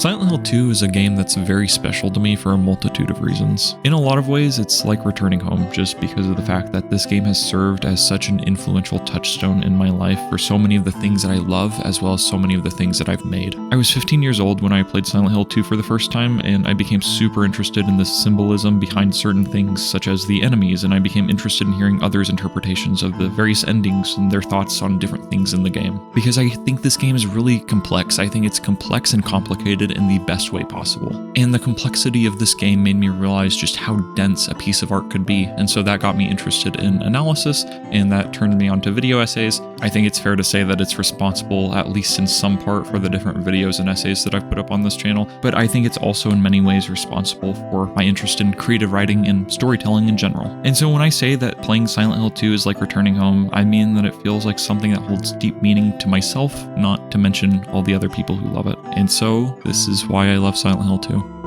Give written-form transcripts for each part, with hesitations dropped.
Silent Hill 2 is a game that's very special to me for a multitude of reasons. In a lot of ways, it's like returning home just because of the fact that this game has served as such an influential touchstone in my life for so many of the things that I love, as well as so many of the things that I've made. I was 15 years old when I played Silent Hill 2 for the first time, and I became super interested in the symbolism behind certain things, such as the enemies, and I became interested in hearing others' interpretations of the various endings and their thoughts on different things in the game. Because I think this game is really complex. I think it's complex and complicated in the best way possible. And the complexity of this game made me realize just how dense a piece of art could be, and so that got me interested in analysis, and that turned me onto video essays. I think it's fair to say that it's responsible, at least in some part, for the different videos and essays that I've put up on this channel, but I think it's also in many ways responsible for my interest in creative writing and storytelling in general. And so when I say that playing Silent Hill 2 is like returning home, I mean that it feels like something that holds deep meaning to myself, not to mention all the other people who love it. And so this is why I love Silent Hill 2.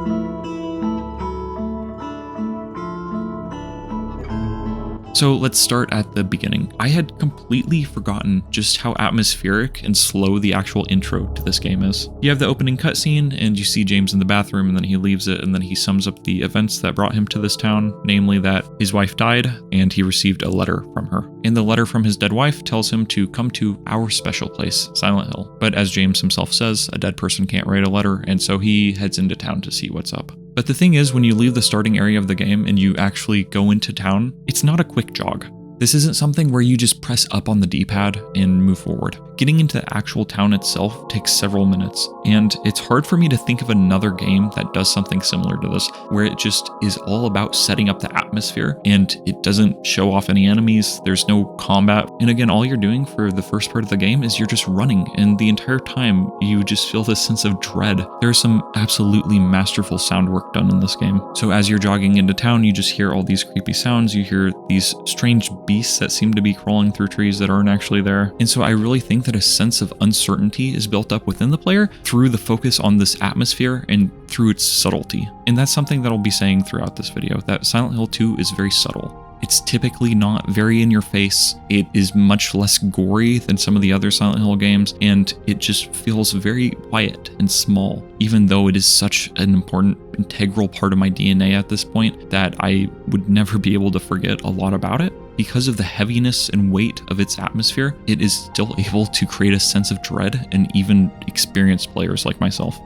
So let's start at the beginning. I had completely forgotten just how atmospheric and slow the actual intro to this game is. You have the opening cutscene, and you see James in the bathroom, and then he leaves it, and then he sums up the events that brought him to this town, namely that his wife died, and he received a letter from her. And the letter from his dead wife tells him to come to our special place, Silent Hill. But as James himself says, a dead person can't write a letter, and so he heads into town to see what's up. But the thing is, when you leave the starting area of the game and you actually go into town, it's not a quick jog. This isn't something where you just press up on the D-pad and move forward. Getting into the actual town itself takes several minutes, and it's hard for me to think of another game that does something similar to this, where it just is all about setting up the atmosphere, and it doesn't show off any enemies, there's no combat, and again, all you're doing for the first part of the game is you're just running, and the entire time you just feel this sense of dread. There's some absolutely masterful sound work done in this game. So as you're jogging into town, you just hear all these creepy sounds, you hear these strange beasts that seem to be crawling through trees that aren't actually there, and so I really think that a sense of uncertainty is built up within the player through the focus on this atmosphere and through its subtlety. And that's something that I'll be saying throughout this video, that Silent Hill 2 is very subtle. It's typically not very in your face, it is much less gory than some of the other Silent Hill games, and it just feels very quiet and small, even though it is such an important, integral part of my DNA at this point that I would never be able to forget a lot about it. Because of the heaviness and weight of its atmosphere, it is still able to create a sense of dread and even experienced players like myself.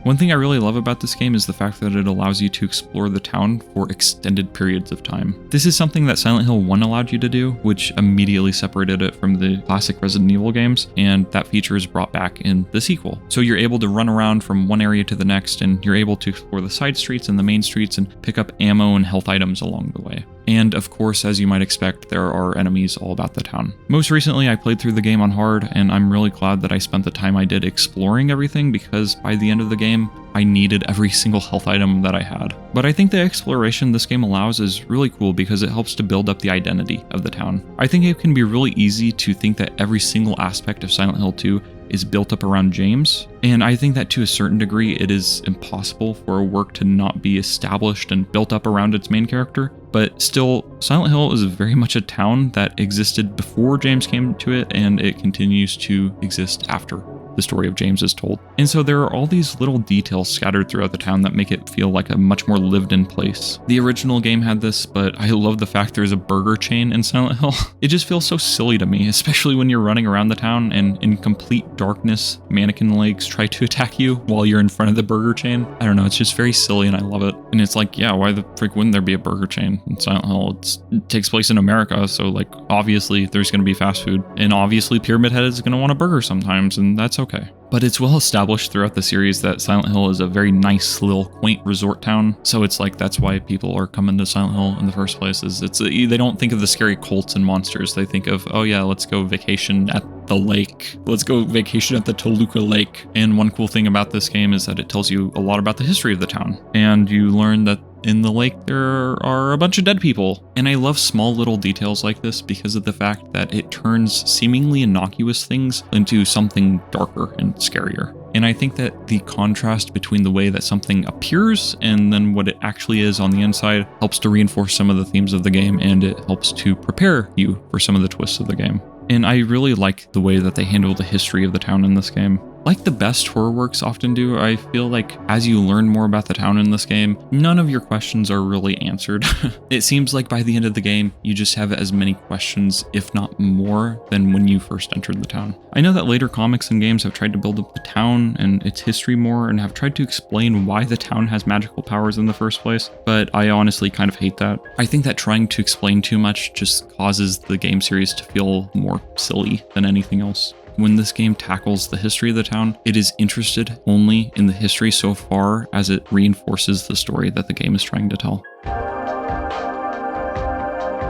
One thing I really love about this game is the fact that it allows you to explore the town for extended periods of time. This is something that Silent Hill 1 allowed you to do, which immediately separated it from the classic Resident Evil games, and that feature is brought back in the sequel. So you're able to run around from one area to the next, and you're able to explore the side streets and the main streets and pick up ammo and health items along the way. And of course, as you might expect, there are enemies all about the town. Most recently, I played through the game on hard, and I'm really glad that I spent the time I did exploring everything, because by the end of the game, I needed every single health item that I had. But I think the exploration this game allows is really cool because it helps to build up the identity of the town. I think it can be really easy to think that every single aspect of Silent Hill 2 is built up around James, and I think that to a certain degree it is impossible for a work to not be established and built up around its main character, but still, Silent Hill is very much a town that existed before James came to it, and it continues to exist after the story of James is told. And so there are all these little details scattered throughout the town that make it feel like a much more lived-in place. The original game had this, but I love the fact there's a burger chain in Silent Hill. It just feels so silly to me, especially when you're running around the town and in complete darkness, mannequin legs try to attack you while you're in front of the burger chain. I don't know, it's just very silly and I love it. And it's like, yeah, why the frick wouldn't there be a burger chain in Silent Hill? It takes place in America, so like obviously there's going to be fast food, and obviously Pyramid Head is going to want a burger sometimes, and that's okay. But it's well established throughout the series that Silent Hill is a very nice little quaint resort town, so it's like that's why people are coming to Silent Hill in the first place. They don't think of the scary cults and monsters, they think of, oh yeah, let's go vacation at the lake. Let's go vacation at the Toluca Lake. And one cool thing about this game is that it tells you a lot about the history of the town. And you learn that in the lake there are a bunch of dead people. And I love small little details like this because of the fact that it turns seemingly innocuous things into something darker and scarier. And I think that the contrast between the way that something appears and then what it actually is on the inside helps to reinforce some of the themes of the game, and it helps to prepare you for some of the twists of the game. And I really like the way that they handle the history of the town in this game. Like the best horror works often do, I feel like as you learn more about the town in this game, none of your questions are really answered. It seems like by the end of the game, you just have as many questions, if not more, than when you first entered the town. I know that later comics and games have tried to build up the town and its history more and have tried to explain why the town has magical powers in the first place, but I honestly kind of hate that. I think that trying to explain too much just causes the game series to feel more silly than anything else. When this game tackles the history of the town, it is interested only in the history so far as it reinforces the story that the game is trying to tell.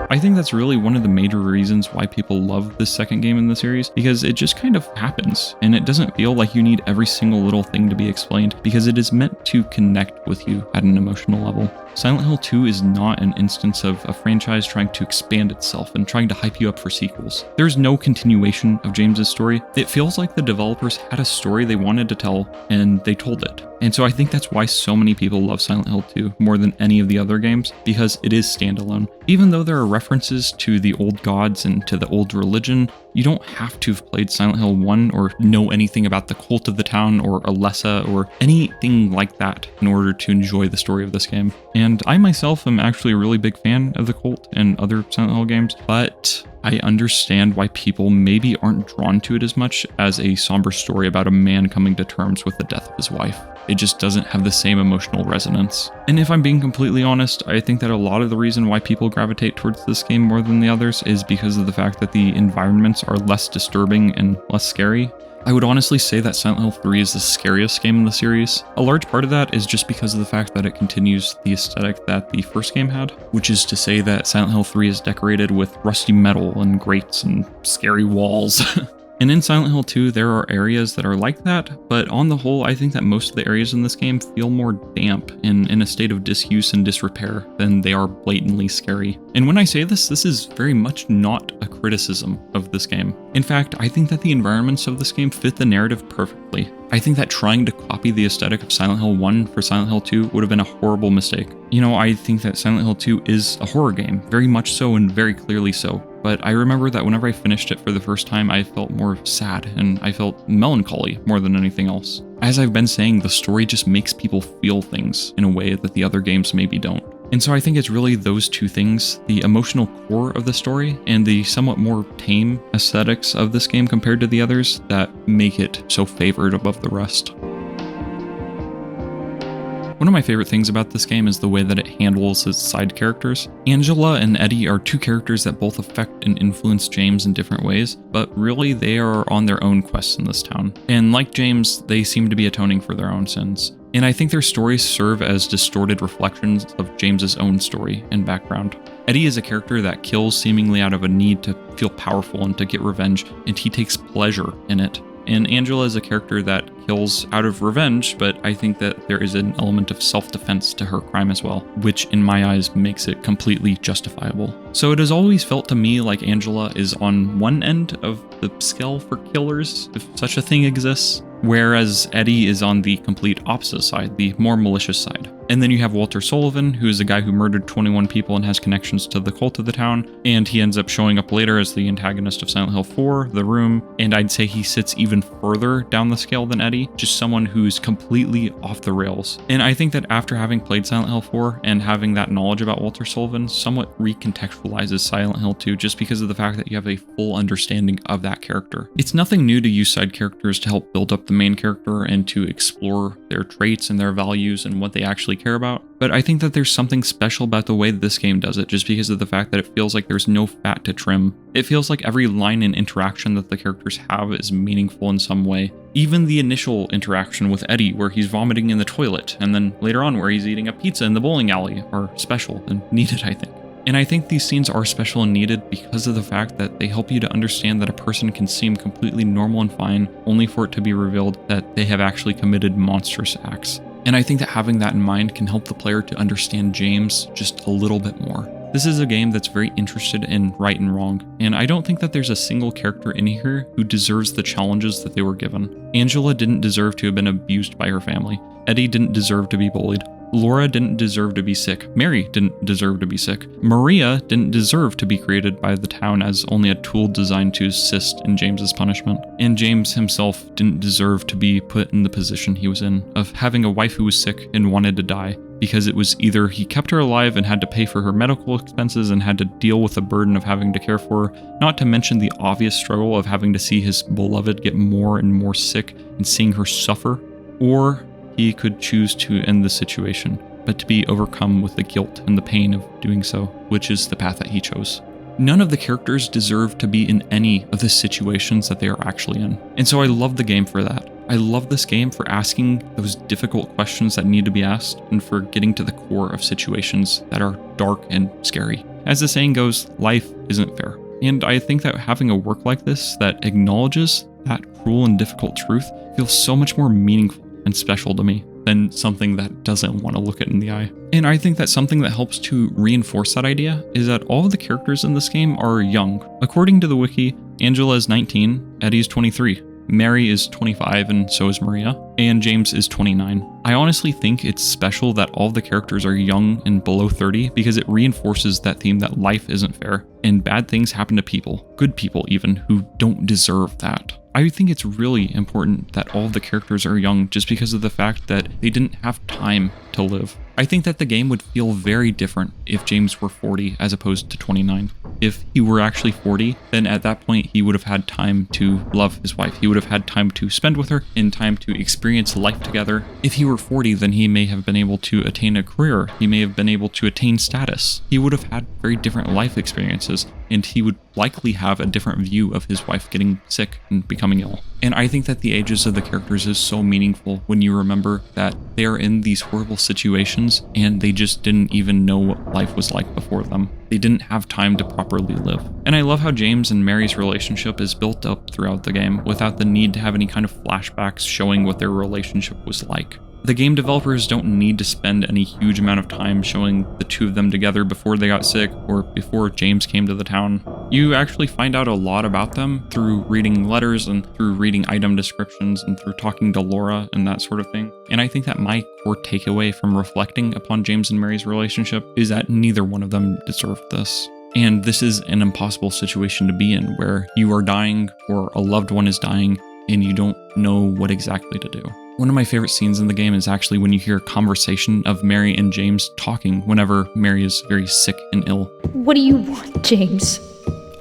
I think that's really one of the major reasons why people love this second game in the series, because it just kind of happens, and it doesn't feel like you need every single little thing to be explained, because it is meant to connect with you at an emotional level. Silent Hill 2 is not an instance of a franchise trying to expand itself and trying to hype you up for sequels. There's no continuation of James's story. It feels like the developers had a story they wanted to tell, and they told it. And so I think that's why so many people love Silent Hill 2 more than any of the other games, because it is standalone. Even though there are references to the old gods and to the old religion, you don't have to have played Silent Hill 1 or know anything about the cult of the town or Alessa or anything like that in order to enjoy the story of this game. And I myself am actually a really big fan of the cult and other Silent Hill games, but I understand why people maybe aren't drawn to it as much as a somber story about a man coming to terms with the death of his wife. It just doesn't have the same emotional resonance. And if I'm being completely honest, I think that a lot of the reason why people gravitate towards this game more than the others is because of the fact that the environments are less disturbing and less scary. I would honestly say that Silent Hill 3 is the scariest game in the series. A large part of that is just because of the fact that it continues the aesthetic that the first game had, which is to say that Silent Hill 3 is decorated with rusty metal and grates and scary walls. And in Silent Hill 2, there are areas that are like that, but on the whole, I think that most of the areas in this game feel more damp and in a state of disuse and disrepair than they are blatantly scary. And when I say this is very much not a criticism of this game. In fact, I think that the environments of this game fit the narrative perfectly. I think that trying to copy the aesthetic of Silent Hill 1 for Silent Hill 2 would have been a horrible mistake. You know, I think that Silent Hill 2 is a horror game, very much so and very clearly so. But I remember that whenever I finished it for the first time, I felt more sad and I felt melancholy more than anything else. As I've been saying, the story just makes people feel things in a way that the other games maybe don't. And so I think it's really those two things, the emotional core of the story and the somewhat more tame aesthetics of this game compared to the others, that make it so favored above the rest. One of my favorite things about this game is the way that it handles its side characters. Angela and Eddie are two characters that both affect and influence James in different ways, but really they are on their own quests in this town. And like James, they seem to be atoning for their own sins. And I think their stories serve as distorted reflections of James's own story and background. Eddie is a character that kills seemingly out of a need to feel powerful and to get revenge, and he takes pleasure in it. And Angela is a character that kills out of revenge, but I think that there is an element of self-defense to her crime as well, which in my eyes makes it completely justifiable. So it has always felt to me like Angela is on one end of the scale for killers, if such a thing exists, whereas Eddie is on the complete opposite side, the more malicious side. And then you have Walter Sullivan, who is a guy who murdered 21 people and has connections to the cult of the town, and he ends up showing up later as the antagonist of Silent Hill 4, The Room, and I'd say he sits even further down the scale than Eddie, just someone who's completely off the rails. And I think that after having played Silent Hill 4 and having that knowledge about Walter Sullivan somewhat recontextualizes Silent Hill 2 just because of the fact that you have a full understanding of that character. It's nothing new to use side characters to help build up the main character and to explore their traits and their values and what they actually care about, but I think that there's something special about the way that this game does it just because of the fact that it feels like there's no fat to trim. It feels like every line and interaction that the characters have is meaningful in some way. Even the initial interaction with Eddie where he's vomiting in the toilet, and then later on where he's eating a pizza in the bowling alley, are special and needed, I think. And I think these scenes are special and needed because of the fact that they help you to understand that a person can seem completely normal and fine, only for it to be revealed that they have actually committed monstrous acts. And I think that having that in mind can help the player to understand James just a little bit more. This is a game that's very interested in right and wrong, and I don't think that there's a single character in here who deserves the challenges that they were given. Angela didn't deserve to have been abused by her family. Eddie didn't deserve to be bullied. Laura didn't deserve to be sick. Mary didn't deserve to be sick. Maria didn't deserve to be created by the town as only a tool designed to assist in James's punishment. And James himself didn't deserve to be put in the position he was in, of having a wife who was sick and wanted to die, because it was either he kept her alive and had to pay for her medical expenses and had to deal with the burden of having to care for her, not to mention the obvious struggle of having to see his beloved get more and more sick and seeing her suffer, or he could choose to end the situation, but to be overcome with the guilt and the pain of doing so, which is the path that he chose. None of the characters deserve to be in any of the situations that they are actually in. And so I love the game for that. I love this game for asking those difficult questions that need to be asked and for getting to the core of situations that are dark and scary. As the saying goes, life isn't fair. And I think that having a work like this that acknowledges that cruel and difficult truth feels so much more meaningful and special to me than something that doesn't want to look it in the eye. And I think that something that helps to reinforce that idea is that all of the characters in this game are young. According to the wiki, Angela is 19, Eddie is 23, Mary is 25 and so is Maria, and James is 29. I honestly think it's special that all of the characters are young and below 30 because it reinforces that theme that life isn't fair and bad things happen to people, good people even, who don't deserve that. I think it's really important that all of the characters are young just because of the fact that they didn't have time to live. I think that the game would feel very different if James were 40 as opposed to 29. If he were actually 40, then at that point he would have had time to love his wife. He would have had time to spend with her and time to experience life together. If he were 40, then he may have been able to attain a career. He may have been able to attain status. He would have had very different life experiences, and he would likely have a different view of his wife getting sick and becoming ill. And I think that the ages of the characters is so meaningful when you remember that they are in these horrible situations and they just didn't even know what life was like before them. They didn't have time to properly live. And I love how James and Mary's relationship is built up throughout the game without the need to have any kind of flashbacks showing what their relationship was like. The game developers don't need to spend any huge amount of time showing the two of them together before they got sick or before James came to the town. You actually find out a lot about them through reading letters and through reading item descriptions and through talking to Laura and that sort of thing. And I think that my core takeaway from reflecting upon James and Mary's relationship is that neither one of them deserved this. And this is an impossible situation to be in where you are dying or a loved one is dying and you don't know what exactly to do. One of my favorite scenes in the game is actually when you hear a conversation of Mary and James talking whenever Mary is very sick and ill. What do you want, James?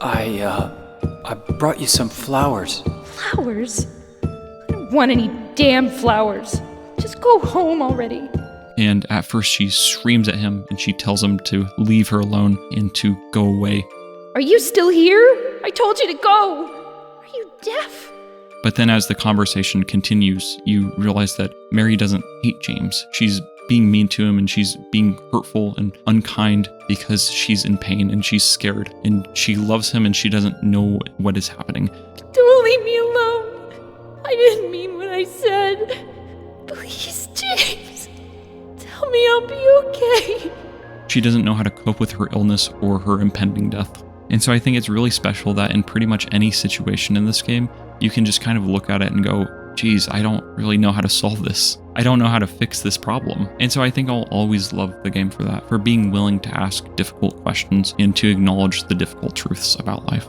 I brought you some flowers. Flowers? I don't want any damn flowers. Just go home already. And at first she screams at him and she tells him to leave her alone and to go away. Are you still here? I told you to go. Are you deaf? But then as the conversation continues, you realize that Mary doesn't hate James. She's being mean to him and she's being hurtful and unkind because she's in pain and she's scared and she loves him and she doesn't know what is happening. Don't leave me alone. I didn't mean what I said. Please, James. Tell me I'll be okay. She doesn't know how to cope with her illness or her impending death. And so I think it's really special that in pretty much any situation in this game, you can just kind of look at it and go, geez, I don't really know how to solve this. I don't know how to fix this problem. And so I think I'll always love the game for that, for being willing to ask difficult questions and to acknowledge the difficult truths about life.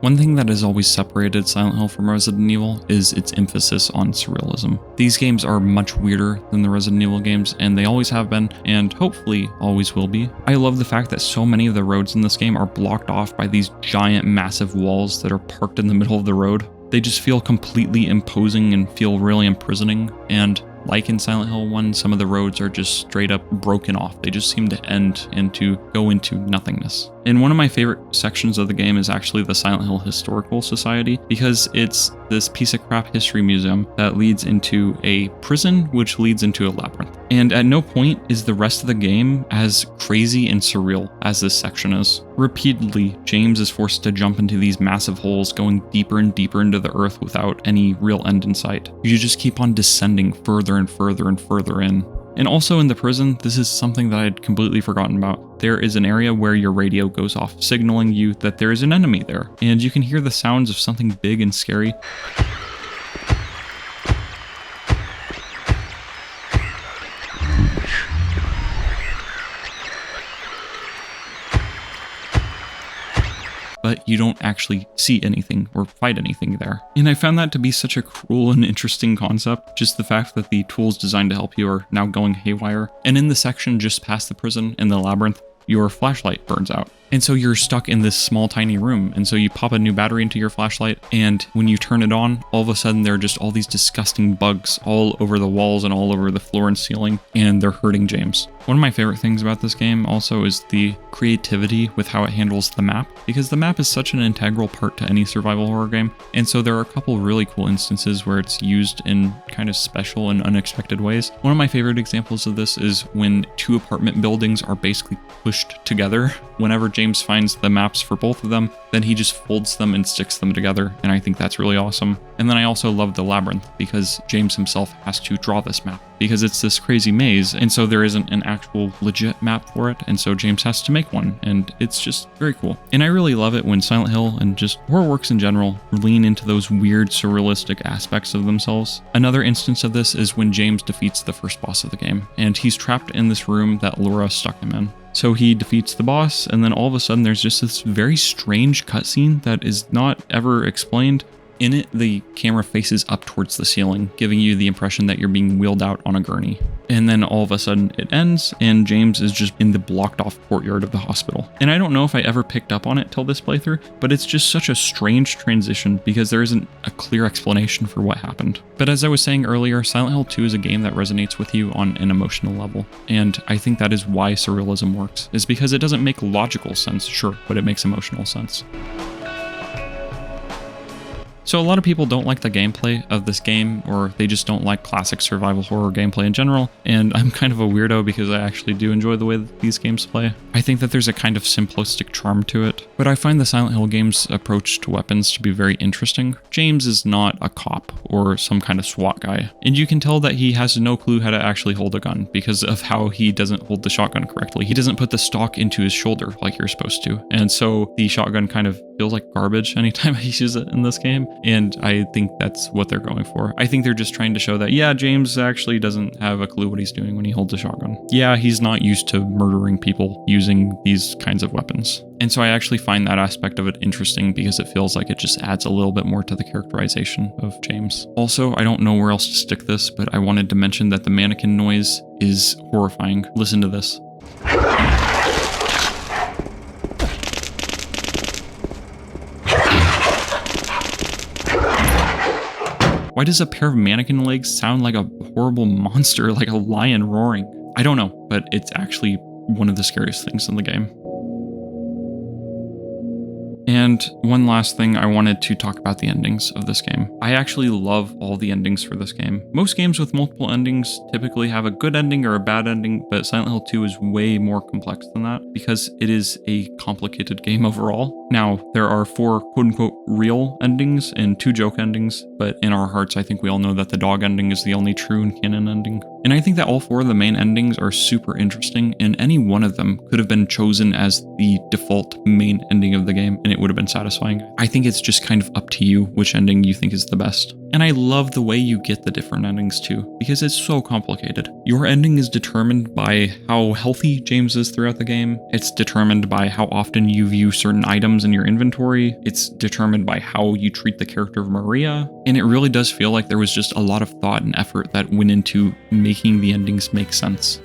One thing that has always separated Silent Hill from Resident Evil is its emphasis on surrealism. These games are much weirder than the Resident Evil games, and they always have been, and hopefully always will be. I love the fact that so many of the roads in this game are blocked off by these giant, massive walls that are parked in the middle of the road. They just feel completely imposing and feel really imprisoning, and like in Silent Hill 1, some of the roads are just straight up broken off. They just seem to end and to go into nothingness. And one of my favorite sections of the game is actually the Silent Hill Historical Society, because it's this piece of crap history museum that leads into a prison, which leads into a labyrinth. And at no point is the rest of the game as crazy and surreal as this section is. Repeatedly, James is forced to jump into these massive holes, going deeper and deeper into the earth without any real end in sight. You just keep on descending further and further and further in. And also in the prison, this is something that I had completely forgotten about. There is an area where your radio goes off, signaling you that there is an enemy there. And you can hear the sounds of something big and scary. but you don't actually see anything or fight anything there. And I found that to be such a cruel and interesting concept, just the fact that the tools designed to help you are now going haywire. And in the section just past the prison in the labyrinth, your flashlight burns out. And so you're stuck in this small tiny room. And so you pop a new battery into your flashlight, and when you turn it on, all of a sudden there are just all these disgusting bugs all over the walls and all over the floor and ceiling, and they're hurting James. One of my favorite things about this game also is the creativity with how it handles the map, because the map is such an integral part to any survival horror game. And so there are a couple really cool instances where it's used in kind of special and unexpected ways. One of my favorite examples of this is when two apartment buildings are basically pushed together. Whenever James finds the maps for both of them, then he just folds them and sticks them together, and I think that's really awesome. And then I also love the labyrinth, because James himself has to draw this map, because it's this crazy maze, and so there isn't an actual legit map for it, and so James has to make one, and it's just very cool. And I really love it when Silent Hill and just horror works in general lean into those weird surrealistic aspects of themselves. Another instance of this is when James defeats the first boss of the game, and he's trapped in this room that Laura stuck him in. So he defeats the boss, and then all of a sudden there's just this very strange cutscene that is not ever explained. In it, the camera faces up towards the ceiling, giving you the impression that you're being wheeled out on a gurney. And then all of a sudden it ends, and James is just in the blocked off courtyard of the hospital. And I don't know if I ever picked up on it till this playthrough, but it's just such a strange transition because there isn't a clear explanation for what happened. But as I was saying earlier, Silent Hill 2 is a game that resonates with you on an emotional level. And I think that is why surrealism works, is because it doesn't make logical sense, sure, but it makes emotional sense. So a lot of people don't like the gameplay of this game, or they just don't like classic survival horror gameplay in general, and I'm kind of a weirdo because I actually do enjoy the way that these games play. I think that there's a kind of simplistic charm to it, but I find the Silent Hill game's approach to weapons to be very interesting. James is not a cop or some kind of SWAT guy, and you can tell that he has no clue how to actually hold a gun because of how he doesn't hold the shotgun correctly. He doesn't put the stock into his shoulder like you're supposed to, and so the shotgun kind of feels like garbage anytime he uses it in this game. And I think that's what they're going for. I think they're just trying to show that, yeah, James actually doesn't have a clue what he's doing when he holds a shotgun. Yeah, he's not used to murdering people using these kinds of weapons. And so I actually find that aspect of it interesting because it feels like it just adds a little bit more to the characterization of James. Also, I don't know where else to stick this, but I wanted to mention that the mannequin noise is horrifying. Listen to this. Why does a pair of mannequin legs sound like a horrible monster, like a lion roaring? I don't know, but it's actually one of the scariest things in the game. And one last thing, I wanted to talk about the endings of this game. I actually love all the endings for this game. Most games with multiple endings typically have a good ending or a bad ending, but Silent Hill 2 is way more complex than that because it is a complicated game overall. Now, there are 4 quote-unquote real endings and 2 joke endings, but in our hearts, I think we all know that the dog ending is the only true and canon ending. And I think that all 4 of the main endings are super interesting, and any one of them could have been chosen as the default main ending of the game, and it would have been satisfying. I think it's just kind of up to you which ending you think is the best. And I love the way you get the different endings too, because it's so complicated. Your ending is determined by how healthy James is throughout the game. It's determined by how often you view certain items in your inventory. It's determined by how you treat the character of Maria. And it really does feel like there was just a lot of thought and effort that went into making the endings make sense.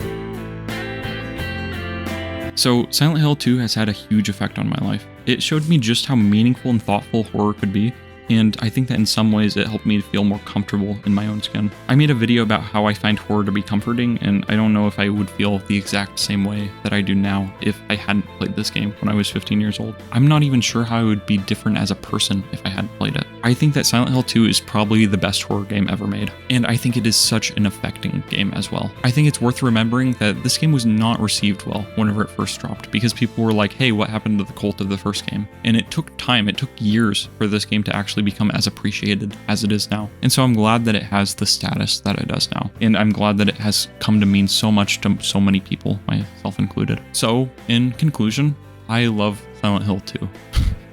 So Silent Hill 2 has had a huge effect on my life. It showed me just how meaningful and thoughtful horror could be, and I think that in some ways it helped me to feel more comfortable in my own skin. I made a video about how I find horror to be comforting, and I don't know if I would feel the exact same way that I do now if I hadn't played this game when I was 15 years old. I'm not even sure how I would be different as a person if I hadn't played it. I think that Silent Hill 2 is probably the best horror game ever made, and I think it is such an affecting game as well. I think it's worth remembering that this game was not received well whenever it first dropped, because people were like, hey, what happened to the cult of the first game? And it took time, it took years for this game to actually become as appreciated as it is now. And so I'm glad that it has the status that it does now. And I'm glad that it has come to mean so much to so many people, myself included. So in conclusion, I love Silent Hill 2.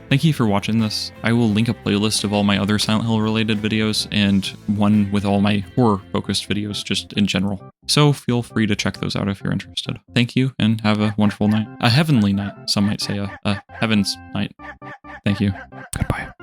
Thank you for watching this. I will link a playlist of all my other Silent Hill related videos and one with all my horror focused videos just in general. So feel free to check those out if you're interested. Thank you and have a wonderful night. A heavenly night, some might say a heaven's night. Thank you. Goodbye.